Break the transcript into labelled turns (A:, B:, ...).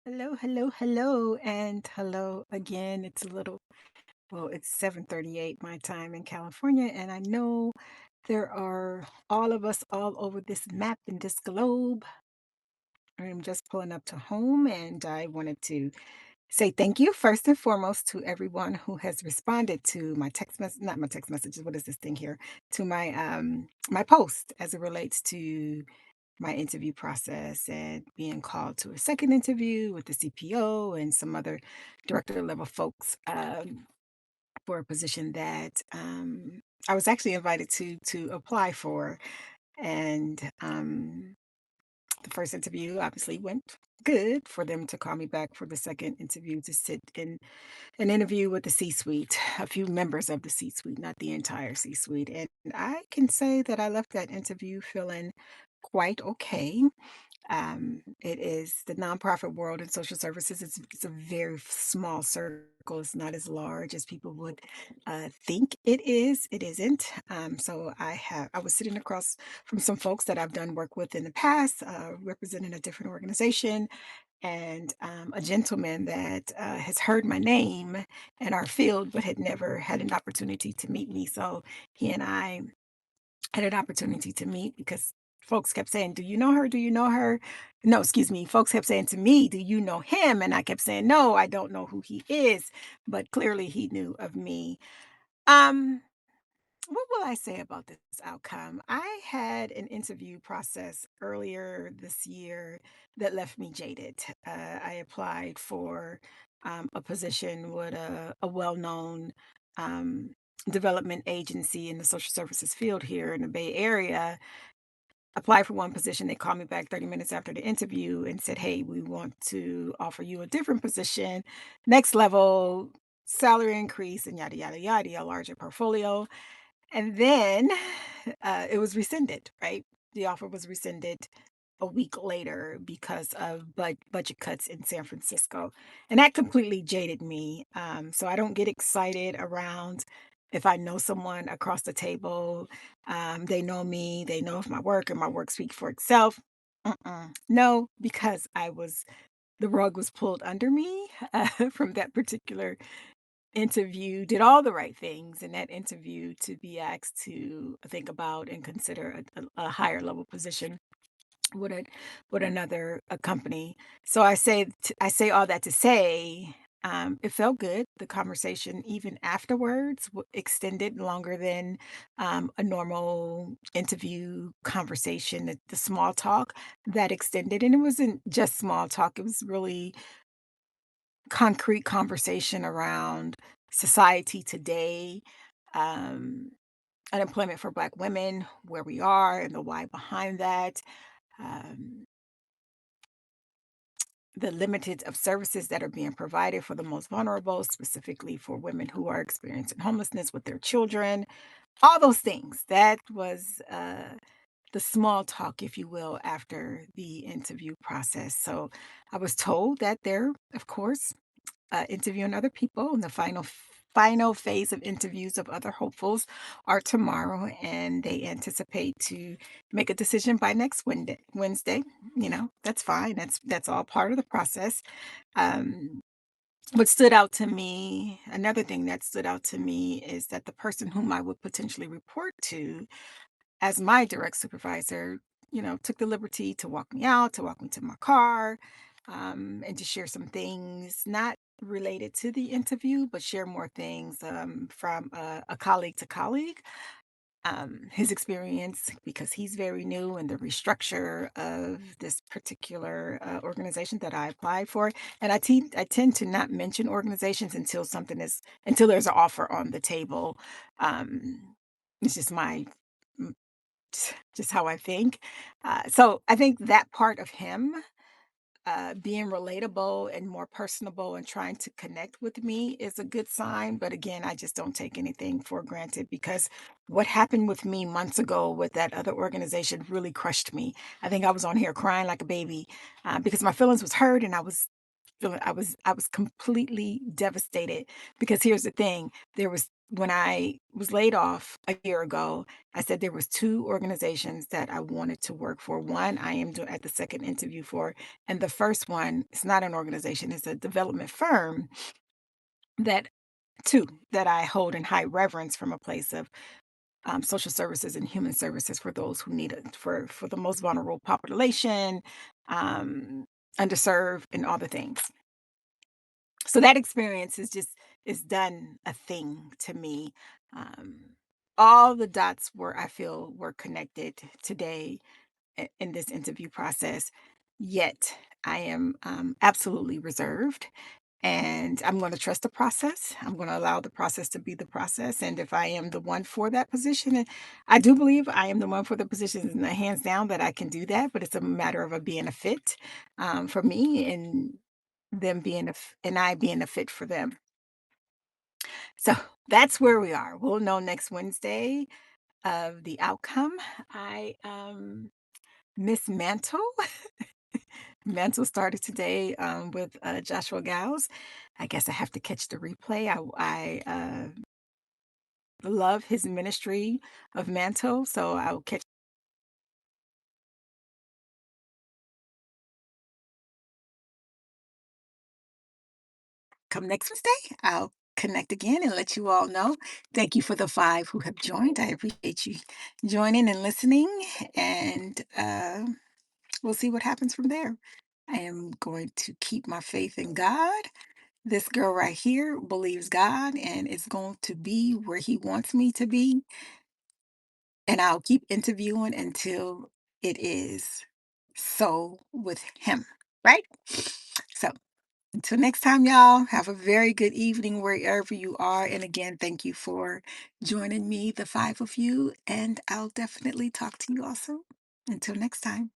A: Hello, hello, hello, and hello again. It's 7:38 my time in California, and I know there are all of us all over this map and this globe. I'm just pulling up to home, and I wanted to say thank you first and foremost to everyone who has responded to my text message, not my text messages. What is this thing here? To my post as it relates to my interview process and being called to a second interview with the CPO and some other director level folks for a position that I was actually invited to apply for. And the first interview obviously went good for them to call me back for the second interview to sit in an interview with the C-suite, a few members of the C-suite, not the entire C-suite. And I can say that I left that interview feeling quite okay. It is the nonprofit world in social services. It's a very small circle. It's not as large as people would think it is. It isn't. I was sitting across from some folks that I've done work with in the past, representing a different organization, and a gentleman that has heard my name in our field, but had never had an opportunity to meet me. So he and I had an opportunity to meet because folks kept saying, "Do you know her? Do you know her?" No, excuse me. Folks kept saying to me, "Do you know him?" And I kept saying, "No, I don't know who he is." But clearly he knew of me. Um, what will I say about this outcome? I had an interview process earlier this year that left me jaded. I applied for a position with a well known um, development agency in the social services field here in the Bay Area. Applied for one position. They called me back 30 minutes after the interview and said, "Hey, we want to offer you a different position, next level, salary increase, and yada, yada, yada, a larger portfolio." And then, it was rescinded, right? The offer was rescinded a week later because of budget cuts in San Francisco, and that completely jaded me. So I don't get excited around if I know someone across the table, they know me, they know of my work, and my work speaks for itself. No, because the rug was pulled under me, from that particular interview, did all the right things in that interview to be asked to think about and consider a higher level position with a with another a company. So I say all that to say, it felt good. The conversation, even afterwards, extended longer than a normal interview conversation. The small talk that extended, and it wasn't just small talk. It was really concrete conversation around society today, um, unemployment for Black women, where we are, and the why behind that, um, the limited of services that are being provided for the most vulnerable, specifically for women who are experiencing homelessness with their children, all those things. That was the small talk, if you will, after the interview process. So I was told that they're, of course, interviewing other people, and the final phase of interviews of other hopefuls are tomorrow, and they anticipate to make a decision by next Wednesday. That's fine. That's all part of the process. Um, what stood out to me, another thing that stood out to me, is that the person whom I would potentially report to as my direct supervisor, took the liberty to walk me out, to walk me to my car, and to share some things not related to the interview, but share more things from a colleague to colleague. His experience, because he's very new in the restructure of this particular organization that I applied for. And I tend to not mention organizations until there's an offer on the table. It's just my just how I think. So I think that part of him, being relatable and more personable and trying to connect with me is a good sign. But again, I just don't take anything for granted because what happened with me months ago with that other organization really crushed me. I think I was on here crying like a baby because my feelings was hurt, and I was completely devastated because here's the thing. There was when I was laid off a year ago, I said there was 2 organizations that I wanted to work for. One, I am at the second interview for, and the first one, it's not an organization, it's a development firm that 2 that I hold in high reverence from a place of social services and human services for those who need it, for the most vulnerable population, um, underserved, and all the things. So that experience is done a thing to me. Um, all the dots were I feel were connected today in this interview process. Yet I am absolutely reserved, and I'm going to trust the process. I'm going to allow the process to be the process. And if I am the one for that position, and I do believe I am the one for the position, and hands down that I can do that, but it's a matter of a being a fit for me and them being and I being a fit for them. So that's where we are. We'll know next Wednesday of the outcome. I Miss Mantle. Mantle started today with Joshua Gals. I guess I have to catch the replay. I love his ministry of Mantle, so I'll catch come next Wednesday. I'll connect again and let you all know. Thank you for the 5 who have joined. I appreciate you joining and listening, and we'll see what happens from there. I am going to keep my faith in God. This girl right here believes God and is going to be where He wants me to be. And I'll keep interviewing until it is so with Him, right? So until next time, y'all, have a very good evening wherever you are. And again, thank you for joining me, the 5 of you. And I'll definitely talk to you also. Until next time.